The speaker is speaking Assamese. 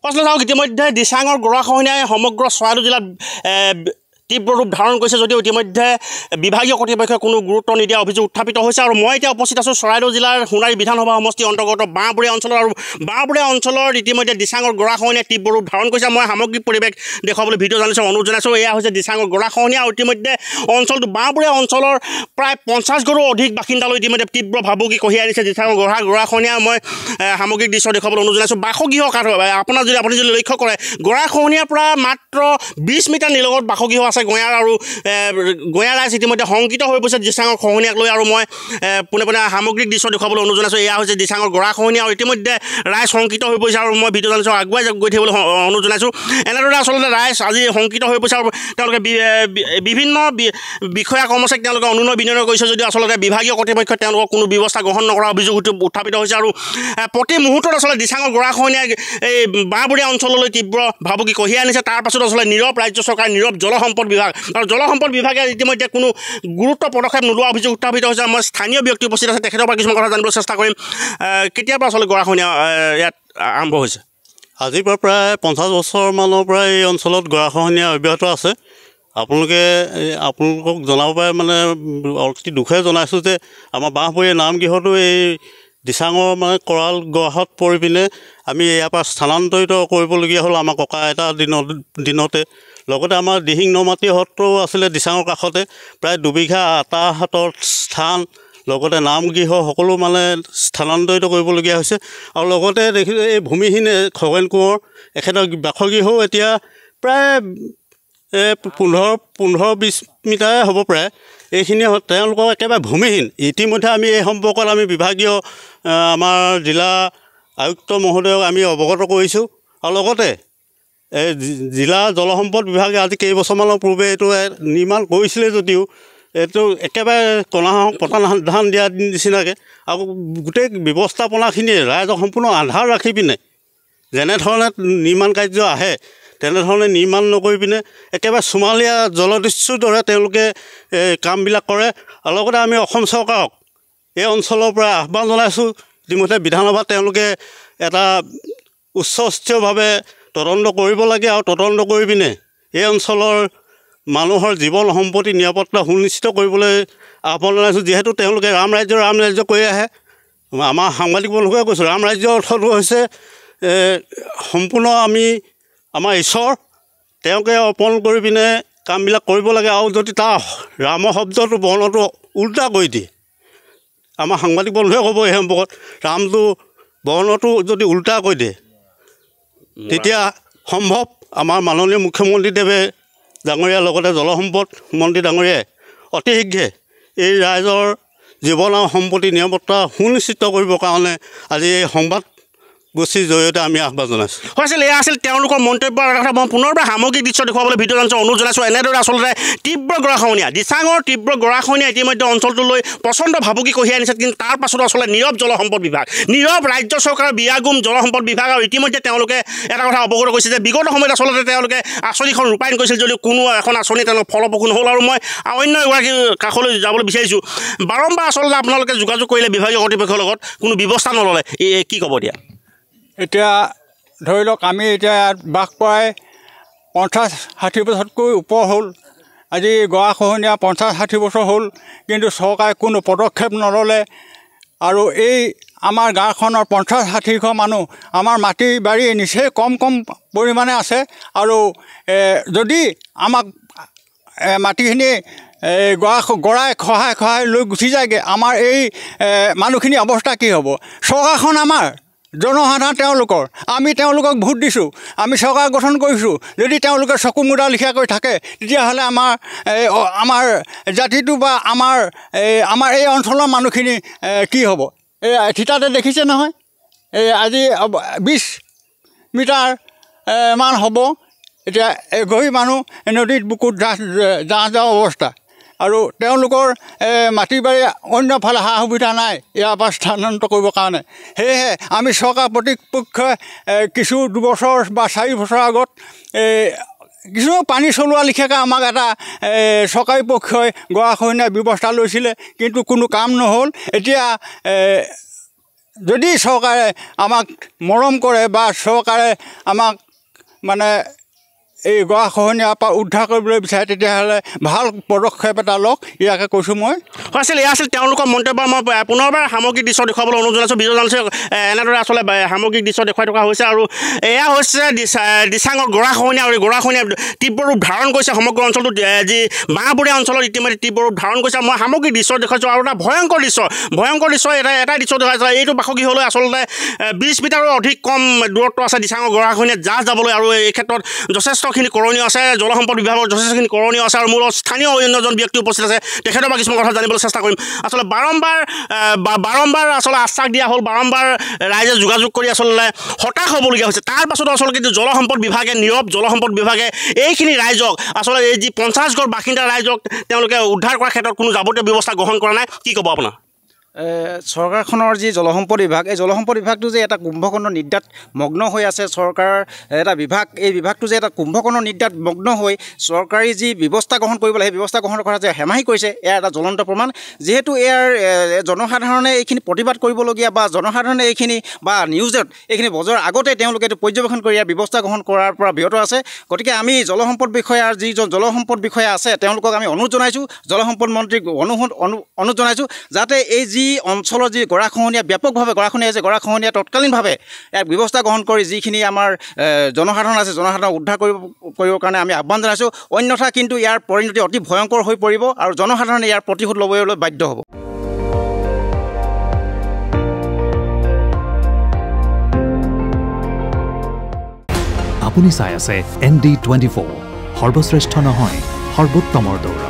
পাছলৈ চাওক ইতিমধ্যে দিচাঙৰ গৰাখহনীয়াই সমগ্ৰ চৰাইদেউ জিলাত তীব্ৰ ৰূপ ধাৰণ কৰিছে যদিও ইতিমধ্যে বিভাগীয় কৰ্তৃপক্ষই কোনো গুৰুত্ব নিদিয়া অভিযোগ উত্থাপিত হৈছে আৰু মই এতিয়া উপস্থিত আছোঁ চৰাইদেউ জিলাৰ সোণাৰী বিধানসভা সমষ্টিৰ অন্তৰ্গত বাঁহবৰীয়া অঞ্চলৰ আৰু বাঁহবৰীয়া অঞ্চলৰ ইতিমধ্যে দিচাঙৰ গৰাখহনীয়াই তীব্ৰ ৰূপ ধাৰণ কৰিছে মই সামগ্ৰিক পৰিৱেশ দেখুৱাবলৈ ভিডিঅ' জানিছোঁ অনুৰোধ জনাইছোঁ এয়া হৈছে দিচাঙৰ গৰাখহনীয়া আৰু ইতিমধ্যে অঞ্চলটো বাঁহবৰীয়া অঞ্চলৰ প্ৰায় 50 ঘৰো অধিক বাসিন্দালৈ ইতিমধ্যে তীব্ৰ ভাবুকি কঢ়িয়াই আনিছে দিচাঙৰ গৰাখহনীয়া মই সামগ্ৰিক দৃশ্য দেখুৱাবলৈ অনুৰোধ জনাইছোঁ বাসগৃহ আপুনি যদি লক্ষ্য কৰে গৰাখহনীয়াৰ পৰা মাত্ৰ 20 মিটাৰ নিলগত বাসগৃহ আছে গঞাৰ আৰু গঞা ৰাইজ ইতিমধ্যে শংকিত হৈ পৰিছে দিচাঙৰ খহনীয়াক লৈ আৰু মই পোনে পোনে সামগ্ৰিক দৃশ্য দেখুৱাবলৈ অনুৰোধ জনাইছোঁ এয়া হৈছে দিচাঙৰ গৰাখহনীয়া আৰু ইতিমধ্যে ৰাইজ শংকিত হৈ পৰিছে আৰু মই ভিডিঅ' জানিছোঁ আগুৱাই গৈ থাকিবলৈ অনুৰোধ জনাইছোঁ এনেদৰে আচলতে ৰাইজ আজি শংকিত হৈ পৰিছে আৰু তেওঁলোকে বিভিন্ন বিষয়া কৰ্মচাৰীক তেওঁলোকে অনুনয় বিনয় কৰিছে যদিও আচলতে বিভাগীয় কৰ্তৃপক্ষই তেওঁলোকক কোনো ব্যৱস্থা গ্ৰহণ নকৰা অভিযোগ উত্থাপিত হৈছে আৰু প্ৰতি মুহূৰ্তত আচলতে দিচাঙৰ গৰাখহনীয়াই এই বাঁহবৰীয়া অঞ্চললৈ তীব্ৰ ভাবুকি কঢ়িয়াই আনিছে তাৰ পাছত আচলতে নীৰৱ ৰাজ্য চৰকাৰ নীৰৱ জলসম্পদ বিভাগ আৰু জলসম্পদ বিভাগে ইতিমধ্যে কোনো গুৰুত্ব পদক্ষেপ নোলোৱা অভিযোগ উত্থাপিত হৈছে মই স্থানীয় ব্যক্তি উপস্থিত আছে তেখেতৰ পৰা কিছুমান কথা জানিবলৈ চেষ্টা কৰিম কেতিয়াৰ পৰা আচলতে গৰাখহনীয়া ইয়াত আৰম্ভ হৈছে আজিৰ পৰা প্ৰায় 50 বছৰমানৰ পৰা এই অঞ্চলত গৰাখহনীয়া অব্যাহত আছে আপোনালোকক জনাব পাৰে মানে অতি দুখেৰে জনাইছোঁ যে আমাৰ বাঁহবৰীয়া নামগৃহতো এই দিচাঙৰ মানে কৰাল গৰাহত পৰি পিনে আমি ইয়াৰ পৰা স্থানান্তৰিত কৰিবলগীয়া হ'ল আমাৰ ককা আইতা দিনতে লগতে আমাৰ দিহিং নমাটি সত্ৰও আছিলে দিচাঙৰ কাষতে প্ৰায় 2 বিঘা আটা হাতৰ স্থান লগতে নামগৃহ সকলো মানে স্থানান্তৰিত কৰিবলগীয়া হৈছে আৰু লগতে দেখিছোঁ এই ভূমিহীন খগেন কোঁৱৰ এখেতৰ বাসগৃহও এতিয়া প্ৰায় 15-20 মিটাৰে হ'ব প্ৰায় এইখিনি তেওঁলোকৰ একেবাৰে ভূমিহীন ইতিমধ্যে আমি এই সম্পৰ্কত আমি বিভাগীয় আমাৰ জিলা আয়ুক্ত মহোদয়ক আমি অৱগত কৰিছোঁ আৰু লগতে জিলা জলসম্পদ বিভাগে আজি কেইবছৰমানৰ পূৰ্বে এইটো নিৰ্মাণ কৰিছিলে যদিও এইটো একেবাৰে পতান দিয়া নিচিনাকৈ আৰু গোটেই ব্যৱস্থাপনাখিনি ৰাইজক সম্পূৰ্ণ আন্ধাৰ ৰাখি পিনে যেনেধৰণে নিৰ্মাণ কাৰ্য আহে তেনেধৰণে নিৰ্মাণ নকৰি পিনে একেবাৰে চোমালীয়া জলদস্যুৰ দৰে তেওঁলোকে কামবিলাক কৰে আৰু লগতে আমি অসম চৰকাৰক এই অঞ্চলৰ পৰা আহ্বান জনাইছোঁ ইতিমধ্যে বিধানসভাত তেওঁলোকে এটা উচ্চস্তৰীয়ভাৱে তদন্ত কৰিব লাগে আৰু তদন্ত কৰি পিনে এই অঞ্চলৰ মানুহৰ জীৱন সম্পত্তি নিৰাপত্তা সুনিশ্চিত কৰিবলৈ আহ্বান জনাইছোঁ যিহেতু তেওঁলোকে ৰাম ৰাজ্য কৰি আহে আমাৰ সাংবাদিক বন্ধুকে কৈছোঁ ৰাম ৰাজ্যৰ অৰ্থটো হৈছে সম্পূৰ্ণ আমাৰ ঈশ্বৰ তেওঁকে অৰ্পণ কৰি পিনে কামবিলাক কৰিব লাগে আৰু যদি তাৰ ৰামৰ শব্দটো বৰ্ণটো উল্টা কৰি দিয়ে আমাৰ সাংবাদিক বন্ধুৱে ক'ব এই সম্পৰ্কত ৰামটো বৰ্ণটো যদি উল্টা কৰি দিয়ে তেতিয়া সম্ভৱ আমাৰ মাননীয় মুখ্যমন্ত্ৰীদেৱে ডাঙৰীয়াৰ লগতে জলসম্পদ মন্ত্ৰী ডাঙৰীয়াই অতি শীঘ্ৰে এই ৰাইজৰ জীৱন আৰু সম্পত্তি নিৰাপত্তা সুনিশ্চিত কৰিবৰ কাৰণে আজি এই সংবাদ গোষ্ঠীৰ জৰিয়তে আমি আহ্বান জনাইছোঁ হৈছিল এয়া আছিল তেওঁলোকৰ মন্তব্যৰ কথা মই পুনৰবাৰ সামগ্ৰিক দৃশ্য দেখুৱাবলৈ ভিডিঅ' জানিছোঁ অনুৰোধ জনাইছোঁ এনেদৰে আচলতে তীব্ৰ গৰাখহনীয়া দিচাঙৰ তীব্ৰ গৰাখহনীয়া ইতিমধ্যে অঞ্চলটোলৈ প্ৰচণ্ড ভাবুকি কঢ়িয়াই আনিছে কিন্তু তাৰ পাছতো আচলতে নীৰৱ জলসম্পদ বিভাগ নীৰৱ ৰাজ্য চৰকাৰৰ বিয়াগুম জলসম্পদ বিভাগ আৰু ইতিমধ্যে তেওঁলোকে এটা কথা অৱগত কৰিছে যে বিগত সময়ত আচলতে তেওঁলোকে আঁচনিখন ৰূপায়ণ কৰিছিল যদিও কোনো এখন আঁচনি তেওঁলোক ফলপ্ৰসূ নহ'ল আৰু মই অন্য এগৰাকী কাষলৈ যাবলৈ বিচাৰিছোঁ বাৰম্বাৰ আচলতে আপোনালোকে যোগাযোগ কৰিলে বিভাগীয় কৰ্তৃপক্ষৰ লগত কোনো ব্যৱস্থা নল'লে কি ক'ব দিয়া এতিয়া ধৰি লওক আমি এতিয়া ইয়াত বাস প্ৰায় 50-60 বছৰতকৈ ওপৰ হ'ল আজি গৰাখহনীয়া 50-60 বছৰ হ'ল কিন্তু চৰকাৰে কোনো পদক্ষেপ নল'লে আৰু এই আমাৰ গাঁওখনৰ 50-60 ঘৰ মানুহ আমাৰ মাটি বাৰী নিচেই কম পৰিমাণে আছে আৰু যদি আমাক মাটিখিনি গৰাই খহাই লৈ গুচি যায়গৈ আমাৰ এই মানুহখিনি অৱস্থা কি হ'ব চৰকাৰখন আমাৰ জনসাধাৰণ তেওঁলোকৰ আমি তেওঁলোকক ভোট দিছোঁ আমি চৰকাৰ গঠন কৰিছোঁ যদি তেওঁলোকে চকু মুদা লিখিয়াকৈ থাকে তেতিয়াহ'লে আমাৰ জাতিটো বা আমাৰ এই অঞ্চলৰ মানুহখিনি কি হ'ব এই থিতাতে দেখিছে নহয় এই আজি 20 মিটাৰ মান হ'ব এতিয়া এঘৰী মানুহ নদীত বুকুত যাওঁ অৱস্থা আৰু তেওঁলোকৰ মাটি বাৰী অন্যফালে সা সুবিধা নাই ইয়াৰ পৰা স্থানান্তৰ কৰিবৰ কাৰণে সেয়েহে আমি চৰকাৰ প্ৰতিপক্ষই কিছু 2 বছৰ বা 4 বছৰ আগত কিছু পানী চলোৱা লিখিয়াকৈ আমাক এটা চৰকাৰী পক্ষই গৰাখহনীয়াৰ ব্যৱস্থা লৈছিলে কিন্তু কোনো কাম নহ'ল এতিয়া যদি চৰকাৰে আমাক মৰম কৰে বা চৰকাৰে আমাক মানে এই গৰাখহনীয়াৰ পৰা উদ্ধাৰ কৰিবলৈ বিচাৰে তেতিয়াহ'লে ভাল পদক্ষেপ এটা লওক ইয়াকে কৈছোঁ মই আছিল এয়া আছিল তেওঁলোকৰ মন্তব্য মই পুনৰবাৰ সামগ্ৰিক দৃশ্য দেখুৱাবলৈ অনুৰোধ জনাইছোঁ বিজয় জানিছে এনেদৰে আচলতে সামগ্ৰিক দৃশ্য দেখুৱাই থকা হৈছে আৰু এয়া হৈছে দিচাঙৰ গৰাখহনীয়া আৰু এই গৰাখহনীয়া তীব্ৰ ৰূপ ধাৰণ কৰিছে সমগ্ৰ অঞ্চলটোত যি বাঁহবৰীয়া অঞ্চলত ইতিমধ্যে তীব্ৰ ৰূপ ধাৰণ কৰিছে মই সামগ্ৰিক দৃশ্য দেখুৱাইছোঁ আৰু এটা ভয়ংকৰ দৃশ্য এটাই দৃশ্য দেখুৱাইছোঁ এইটো বাসগৃহলৈ আচলতে 20 মিটাৰৰ অধিক কম দূৰত্ব আছে দিচাঙৰ গৰাখহনীয়াত জাহ যাবলৈ আৰু এই ক্ষেত্ৰত যথেষ্টখিনি কৰণীয় আছে জলসম্পদ বিভাগৰ যথেষ্টখিনি কৰণীয় আছে আৰু মোৰ স্থানীয় অন্যজন ব্যক্তি উপস্থিত আছে তেখেতৰ পৰা কিছুমান কথা জানিবলৈ চেষ্টা কৰিম আচলতে বাৰম্বাৰ আচলতে আশ্বাস দিয়া হ'ল বাৰম্বাৰ ৰাইজে যোগাযোগ কৰি আচলতে হতাশ হ'বলগীয়া হৈছে তাৰ পাছতো আচলতে কিন্তু জলসম্পদ বিভাগে নীৰৱ জলসম্পদ বিভাগে এইখিনি ৰাইজক আচলতে এই যি 50 ঘৰ বাসিন্দা ৰাইজক তেওঁলোকে উদ্ধাৰ কৰাৰ ক্ষেত্ৰত কোনো যাৱতীয় ব্যৱস্থা গ্ৰহণ কৰা নাই কি ক'ব আপোনাৰ চৰকাৰখনৰ যি জলসম্পদ বিভাগ এই জলসম্পদ বিভাগটো যে এটা কুম্ভকৰ্ণ নিদ্ৰাত মগ্ন হৈ আছে চৰকাৰৰ এটা বিভাগ এই বিভাগটো যে এটা কুম্ভকৰ্ণ নিদ্ৰাত মগ্ন হৈ চৰকাৰী যি ব্যৱস্থা গ্ৰহণ কৰিব লাগে সেই ব্যৱস্থা গ্ৰহণ কৰা যে হেমাহি কৰিছে এয়া এটা জ্বলন্ত প্ৰমাণ যিহেতু ইয়াৰ জনসাধাৰণে এইখিনি প্ৰতিবাদ কৰিবলগীয়া বা জনসাধাৰণে এইখিনি বা নিউজত এইখিনি বজোৱাৰ আগতে তেওঁলোকে এইটো পৰ্যবেক্ষণ কৰি ইয়াৰ ব্যৱস্থা গ্ৰহণ কৰাৰ পৰা বিৰত আছে গতিকে আমি জলসম্পদ বিষয়াৰ যিজন জলসম্পদ বিষয়া আছে তেওঁলোকক আমি অনুৰোধ জনাইছোঁ জলসম্পদ মন্ত্ৰীক অনুৰোধ জনাইছোঁ যাতে এই যি অঞ্চলৰ যি গৰাখহনীয়া ব্যাপকভাৱে গৰাখহনীয়া তৎকালীনভাৱে এক ব্যৱস্থা গ্ৰহণ কৰি যিখিনি আমাৰ জনসাধাৰণ আছে জনসাধাৰণক উদ্ধাৰ কৰিবৰ কাৰণে আমি আহ্বান জনাইছোঁ অন্যথা কিন্তু ইয়াৰ পৰিণতি অতি ভয়ংকৰ হৈ পৰিব আৰু জনসাধাৰণে ইয়াৰ প্ৰতিশোধ ল'বলৈ বাধ্য হ'ব আপুনি চাই আছে ND24 সৰ্বশ্ৰেষ্ঠ নহয় সৰ্বোত্তমৰ দৌৰা